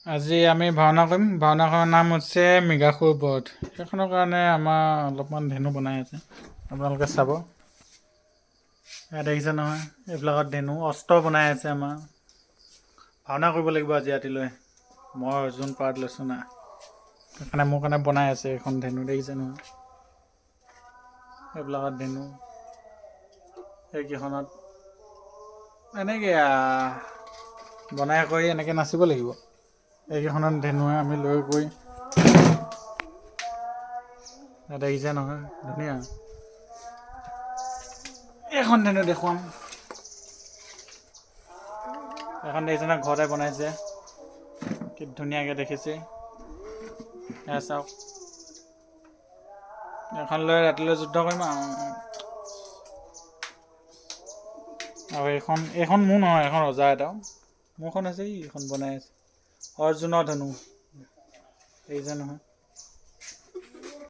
আজি আমি ভাওনা কৰিম। ভাওনাখনৰ নাম হৈছে মৃগাসুৰ বধ। সেইখনৰ কাৰণে আমাৰ অলপমান ধেনু বনাই আছে, আপোনালোকে চাব। ইয়াত দেখিছে নহয়, এইবিলাকত ধেনু অস্ত্ৰ বনাই আছে আমাৰ। ভাওনা কৰিব লাগিব আজি ৰাতিলৈ। মই অৰ্জুন পাৰ্ট লৈছোঁ না, সেইকাৰণে মোৰ কাৰণে বনাই আছে এইখন ধেনু, দেখিছে নহয়। এইবিলাকত ধেনু, এইকেইখনত এনেকৈ বনাই কৰি এনেকৈ নাচিব লাগিব। এইকেইখনত ধেনুৱে আমি লৈ গৈ দেখিছে নহয়, ধুনীয়া। এইখন ধেনু দেখুৱাম। এখন দেখিছে নহয়, ঘৰতে বনাইছে, কি ধুনীয়াকৈ দেখিছে। এয়া চাওক, এখন লৈ ৰাতিলৈ যুদ্ধ কৰিম আৰু এইখন মোৰ নহয়, এখন ৰজা এটা। মোৰখন আছে, এইখন বনাই আছে অৰ্জুনৰ ধনু, দেখিছে নহয়।